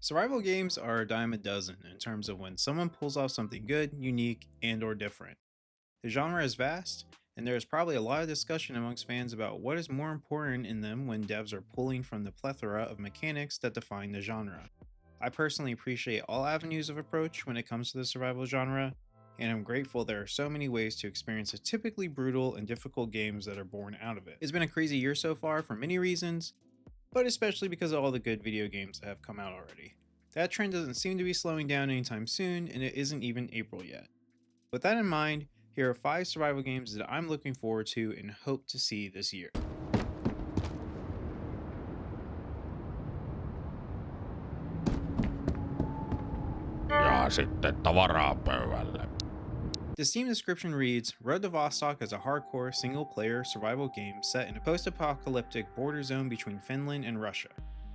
Survival games are a dime a dozen in terms of when someone pulls off something good, unique, and/or different. The genre is vast, and there is probably a lot of discussion amongst fans about what is more important in them when devs are pulling from the plethora of mechanics that define the genre. I personally appreciate all avenues of approach when it comes to the survival genre, and I'm grateful there are so many ways to experience the typically brutal and difficult games that are born out of it. It's been a crazy year so far for many reasons, but especially because of all the good video games that have come out already. That trend doesn't seem to be slowing down anytime soon, and it isn't even April yet. With that in mind, here are 5 survival games that I'm looking forward to and hope to see this year. Ja sitten tavaraa pöydälle. The Steam description reads Road to Vostok is a hardcore single player survival game set in a post apocalyptic border zone between Finland and Russia.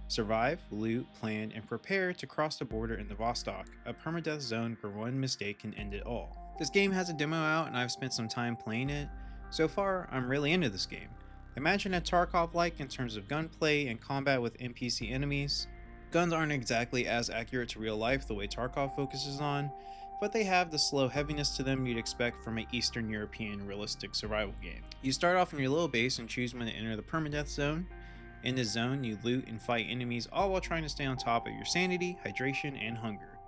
Survive, loot, plan, and prepare to cross the border in the Vostok, a permadeath zone where one mistake can end it all. This game has a demo out and I've spent some time playing it. So far, I'm really into this game. Imagine a Tarkov like in terms of gunplay and combat with NPC enemies. Guns aren't exactly as accurate to real life the way Tarkov focuses on, but they have the slow heaviness to them you'd expect from an Eastern European realistic survival game. You start off in your little base and choose when to enter the permadeath zone. In this zone, you loot and fight enemies all while trying to stay on top of your sanity, hydration, and hunger.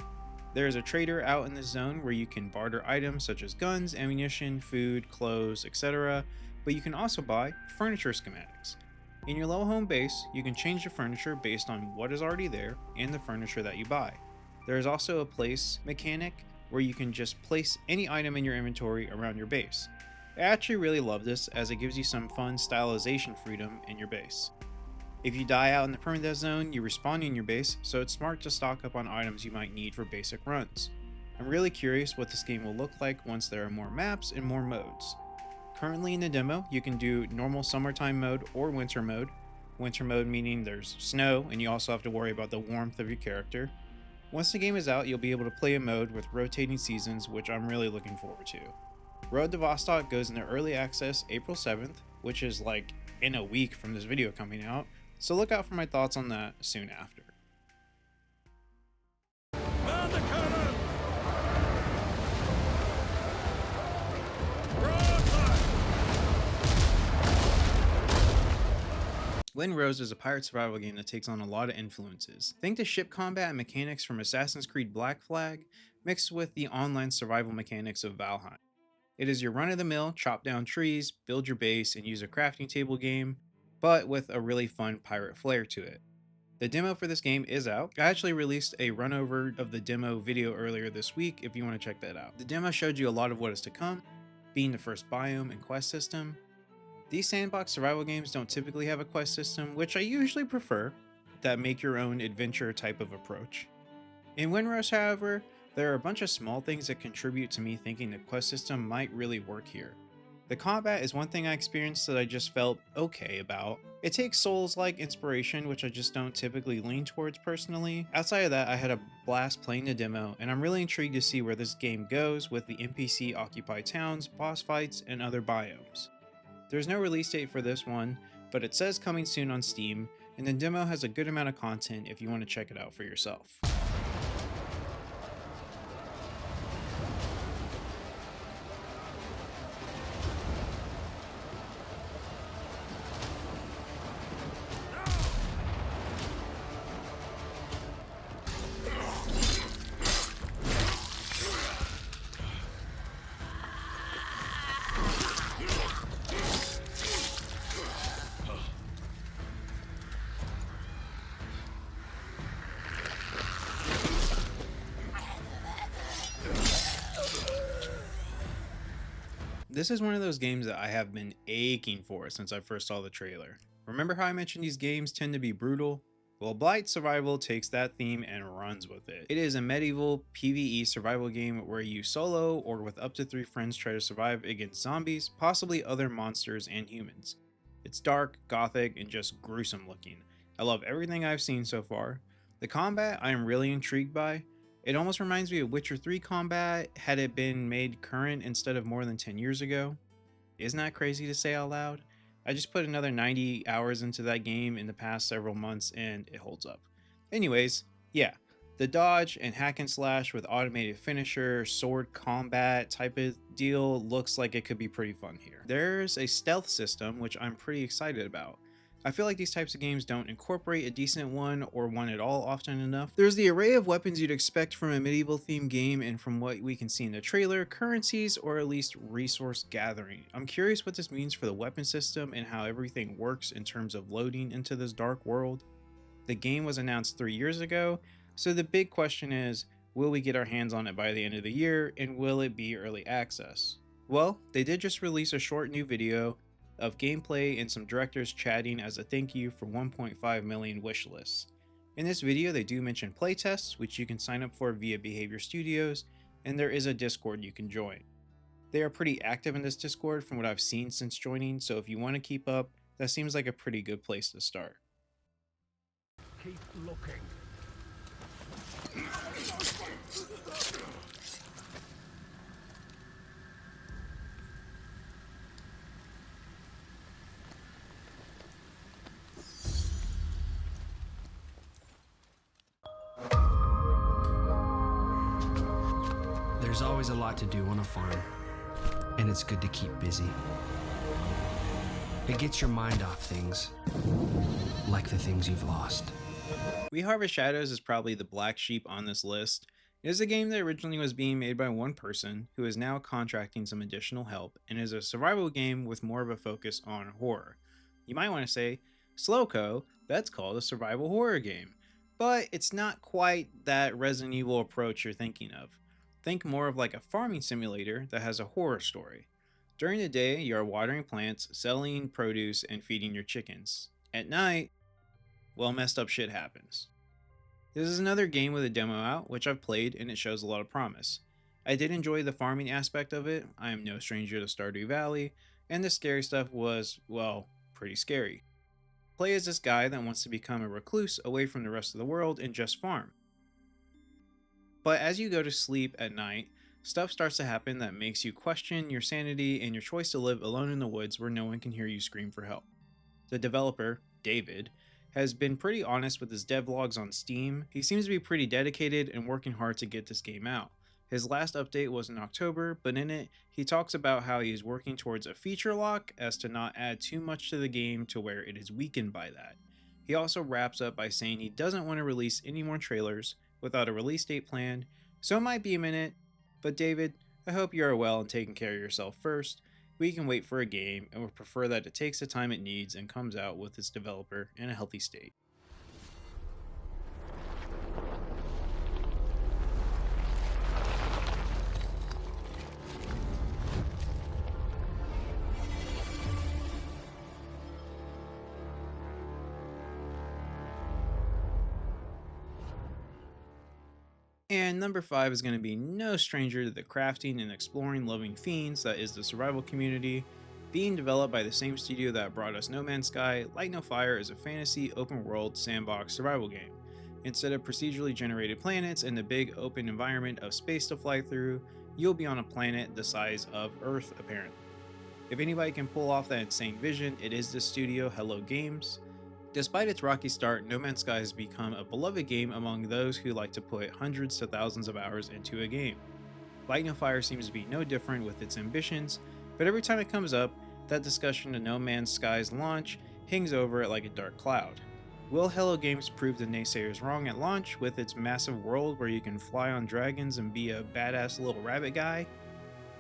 There is a trader out in this zone where you can barter items such as guns, ammunition, food, clothes, etc., but you can also buy furniture schematics. In your low home base, you can change the furniture based on what is already there and the furniture that you buy. There is also a place mechanic where you can just place any item in your inventory around your base. I actually really love this as it gives you some fun stylization freedom in your base. If you die out in the permadeath zone, you respawn in your base, so it's smart to stock up on items you might need for basic runs. I'm really curious what this game will look like once there are more maps and more modes. Currently in the demo, you can do normal summertime mode or winter mode. Winter mode meaning there's snow and you also have to worry about the warmth of your character. Once the game is out, you'll be able to play a mode with rotating seasons, which I'm really looking forward to. Road to Vostok goes into early access April 7th, which is like in a week from this video coming out, so look out for my thoughts on that soon after. Man the cannons! Broadside! Wind Rose is a pirate survival game that takes on a lot of influences. Think the ship combat and mechanics from Assassin's Creed Black Flag, mixed with the online survival mechanics of Valheim. It is your run-of-the-mill chop down trees, build your base, and use a crafting table game, but with a really fun pirate flair to it. The demo for this game is out. I actually released a run over of the demo video earlier this week if you want to check that out. The demo showed you a lot of what is to come, being the first biome and quest system. These sandbox survival games don't typically have a quest system, which I usually prefer, that make your own adventure type of approach. In Windrose, however, there are a bunch of small things that contribute to me thinking the quest system might really work here. The combat is one thing I experienced that I just felt okay about. It takes Souls-like inspiration, which I just don't typically lean towards personally. Outside of that, I had a blast playing the demo, and I'm really intrigued to see where this game goes with the NPC-occupied towns, boss fights, and other biomes. There's no release date for this one, but it says coming soon on Steam, and the demo has a good amount of content if you want to check it out for yourself. This is one of those games that I have been aching for since I first saw the trailer. Remember how I mentioned these games tend to be brutal? Well, Blight Survival takes that theme and runs with it. It is a medieval PvE survival game where you solo or with up to 3 friends try to survive against zombies, possibly other monsters and humans. It's dark, gothic, and just gruesome looking. I love everything I've seen so far. The combat I am really intrigued by. It almost reminds me of Witcher 3 combat had it been made current instead of more than 10 years ago. Isn't that crazy to say out loud? I just put another 90 hours into that game in the past several months and it holds up. Anyways, yeah, The dodge and hack and slash with automated finisher, sword combat type of deal looks like it could be pretty fun here. There's a stealth system, which I'm pretty excited about. I feel like these types of games don't incorporate a decent one or one at all often enough. There's the array of weapons you'd expect from a medieval themed game, and from what we can see in the trailer, currencies or at least resource gathering. I'm curious what this means for the weapon system and how everything works in terms of loading into this dark world. The game was announced 3 years ago, so the big question is, will we get our hands on it by the end of the year, and will it be early access? Well, they did just release a short new video of gameplay and some directors chatting as a thank you for 1.5 million wish lists. In this video, they do mention playtests, which you can sign up for via Behavior Studios, and there is a Discord you can join. They are pretty active in this Discord from what I've seen since joining, so if you want to keep up, that seems like a pretty good place to start. Keep looking. There's always a lot to do on a farm, and it's good to keep busy. It gets your mind off things, like the things you've lost. We Harvest Shadows is probably the black sheep on this list. It is a game that originally was being made by one person who is now contracting some additional help, and is a survival game with more of a focus on horror. You might want to say, Slowco, that's called a survival horror game. But it's not quite that Resident Evil approach you're thinking of. Think more of like a farming simulator that has a horror story. During the day, you are watering plants, selling produce, and feeding your chickens. At night, well, messed up shit happens. This is another game with a demo out, which I've played, and it shows a lot of promise. I did enjoy the farming aspect of it. I am no stranger to Stardew Valley, and the scary stuff was, well, pretty scary. Play as this guy that wants to become a recluse away from the rest of the world and just farm. But as you go to sleep at night, stuff starts to happen that makes you question your sanity and your choice to live alone in the woods where no one can hear you scream for help. The developer, David, has been pretty honest with his devlogs on Steam. He seems to be pretty dedicated and working hard to get this game out. His last update was in October, but in it, he talks about how he is working towards a feature lock as to not add too much to the game to where it is weakened by that. He also wraps up by saying he doesn't want to release any more trailers without a release date planned, so it might be a minute, but David, I hope you are well and taking care of yourself first. We can wait for a game and would prefer that it takes the time it needs and comes out with its developer in a healthy state. And number 5 is going to be no stranger to the crafting and exploring loving fiends that is the survival community. Being developed by the same studio that brought us No Man's Sky, Light No Fire is a fantasy open world sandbox survival game. Instead of procedurally generated planets and the big open environment of space to fly through, you'll be on a planet the size of Earth apparently. If anybody can pull off that insane vision, it is the studio Hello Games. Despite its rocky start, No Man's Sky has become a beloved game among those who like to put hundreds to thousands of hours into a game. Light No Fire seems to be no different with its ambitions, but every time it comes up, that discussion of No Man's Sky's launch hangs over it like a dark cloud. Will Hello Games prove the naysayers wrong at launch with its massive world where you can fly on dragons and be a badass little rabbit guy?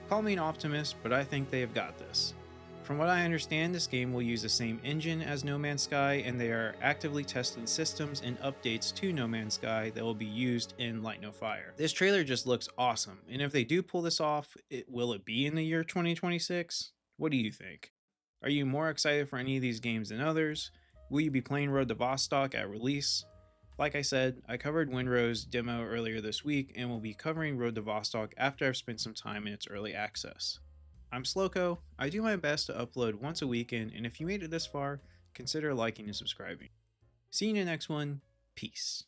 Call me an optimist, but I think they have got this. From what I understand, this game will use the same engine as No Man's Sky, and they are actively testing systems and updates to No Man's Sky that will be used in Light No Fire. This trailer just looks awesome, and if they do pull this off, will it be in the year 2026? What do you think? Are you more excited for any of these games than others? Will you be playing Road to Vostok at release? Like I said, I covered Windrow's demo earlier this week, and will be covering Road to Vostok after I've spent some time in its early access. I'm Slowco. I do my best to upload once a weekend, and if you made it this far, consider liking and subscribing. See you in the next one. Peace.